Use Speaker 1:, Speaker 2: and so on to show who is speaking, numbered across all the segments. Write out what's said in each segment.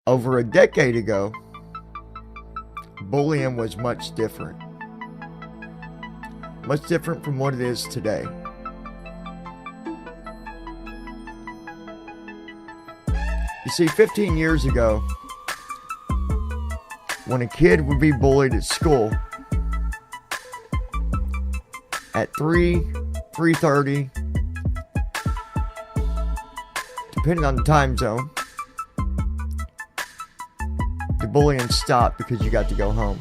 Speaker 1: Over a decade ago, bullying was much different. Much different from what it is today. You see, 15 years ago, when a kid would be bullied at school, at 3:30, depending on the time zone, the bullying stopped because you got to go home.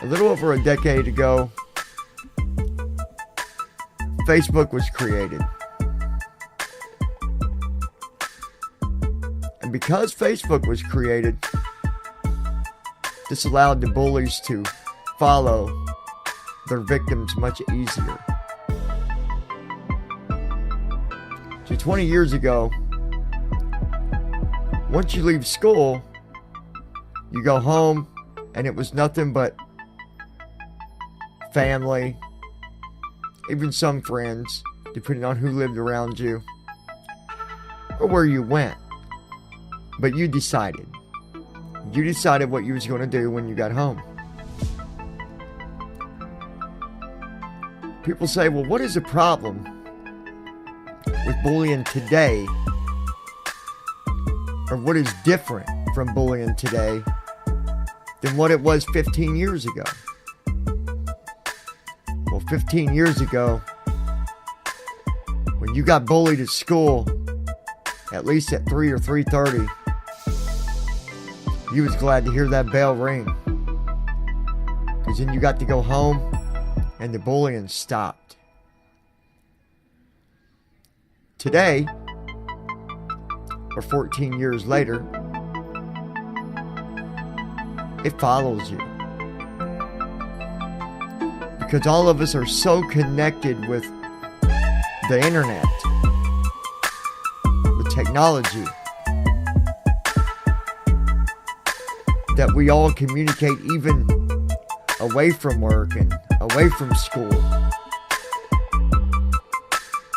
Speaker 1: A little over a decade ago, Facebook was created. And because Facebook was created, this allowed the bullies to follow their victims much easier. So 20 years ago, once you leave school, you go home and it was nothing but family, even some friends, depending on who lived around you or where you went. But you decided. You decided what you was going to do when you got home. People say, well, what is the problem with bullying today? Or what is different from bullying today than what it was 15 years ago? Well, 15 years ago, when you got bullied at school, at least at 3 or 3:30, you was glad to hear that bell ring. Because then you got to go home and the bullying stopped. Today, or 14 years later, it follows you. Because all of us are so connected with the internet, with technology, that we all communicate even away from work and away from school.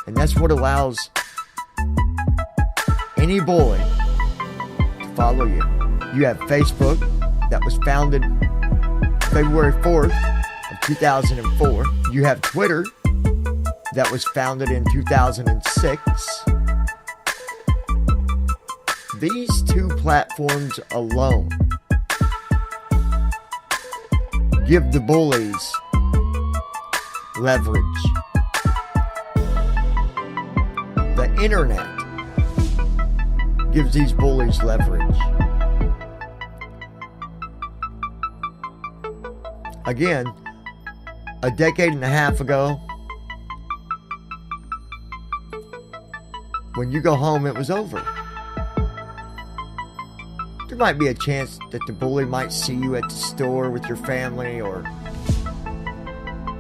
Speaker 1: And that's what allows any bully to follow you. You have Facebook, that was founded February 4th of 2004. You have Twitter, that was founded in 2006. These two platforms alone give the bullies leverage. The internet gives these bullies leverage. Again, a decade and a half ago, when you go home, it was over. There might be a chance that the bully might see you at the store with your family, or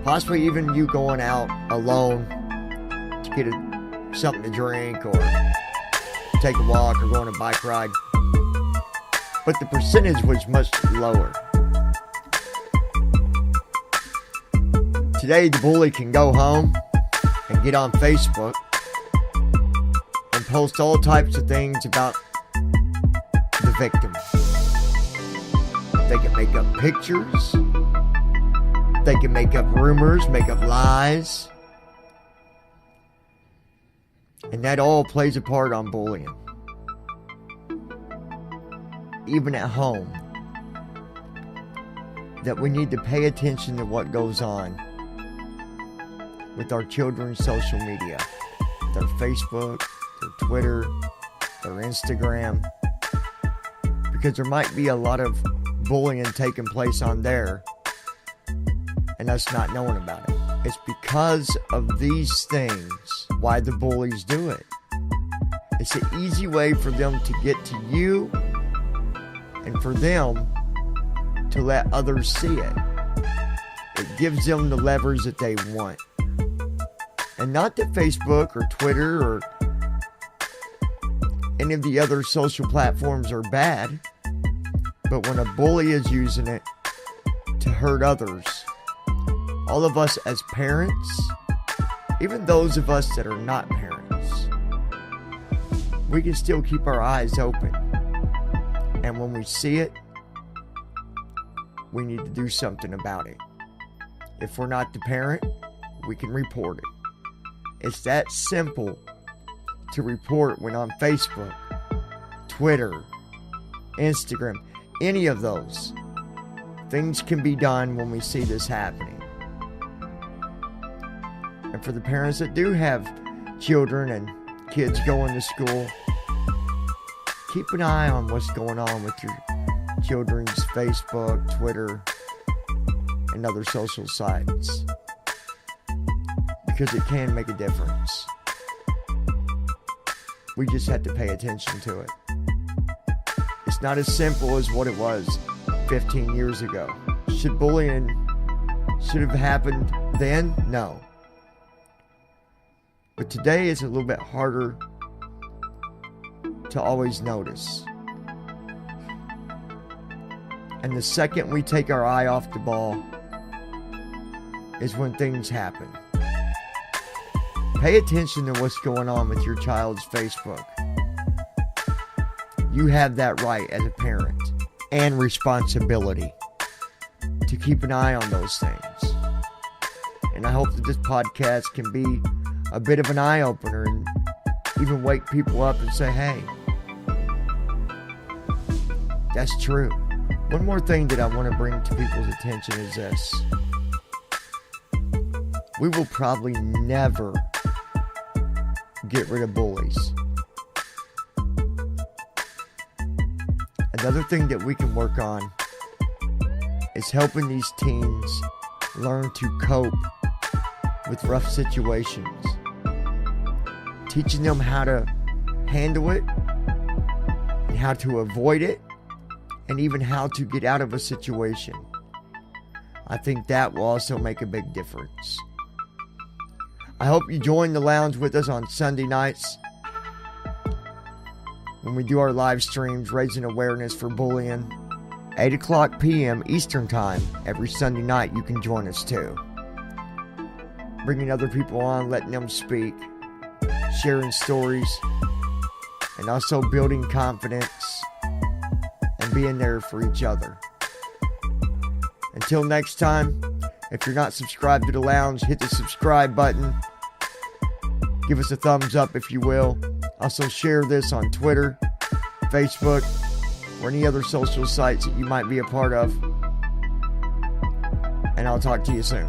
Speaker 1: possibly even you going out alone to get something to drink or take a walk or go on a bike ride. But the percentage was much lower. Today, the bully can go home and get on Facebook and post all types of things about the victim. They can make up pictures. They can make up rumors, make up lies. And that all plays a part on bullying. Even at home. That we need to pay attention to what goes on with our children's social media. Their Facebook, their Twitter, their Instagram. Because there might be a lot of bullying taking place on there and us not knowing about it. It's because of these things why the bullies do it. It's an easy way for them to get to you and for them to let others see it. It gives them the levers that they want. And not that Facebook or Twitter or any of the other social platforms are bad, but when a bully is using it to hurt others, all of us as parents, even those of us that are not parents, we can still keep our eyes open. And when we see it, we need to do something about it. If we're not the parent, we can report it. It's that simple to report when on Facebook, Twitter, Instagram, any of those. Things can be done when we see this happening. And for the parents that do have children and kids going to school, keep an eye on what's going on with your children's Facebook, Twitter, and other social sites, because it can make a difference. We just have to pay attention to it. It's not as simple as what it was 15 years ago. Should bullying have happened then? No. But today is a little bit harder to always notice. And the second we take our eye off the ball is when things happen. Pay attention to what's going on with your child's Facebook. You have that right as a parent and responsibility to keep an eye on those things. And I hope that this podcast can be a bit of an eye-opener and even wake people up and say, hey, that's true. One more thing that I want to bring to people's attention is this. We will probably never get rid of bullies. Another thing that we can work on is helping these teens learn to cope with rough situations. Teaching them how to handle it, and how to avoid it, and even how to get out of a situation. I think that will also make a big difference. I hope you join the lounge with us on Sunday nights when we do our live streams raising awareness for bullying. 8 o'clock p.m. Eastern Time every Sunday night. You can join us too. Bringing other people on, letting them speak, sharing stories, and also building confidence and being there for each other. Until next time, if you're not subscribed to the lounge, hit the subscribe button. Give us a thumbs up if you will. Also share this on Twitter, Facebook, or any other social sites that you might be a part of. And I'll talk to you soon.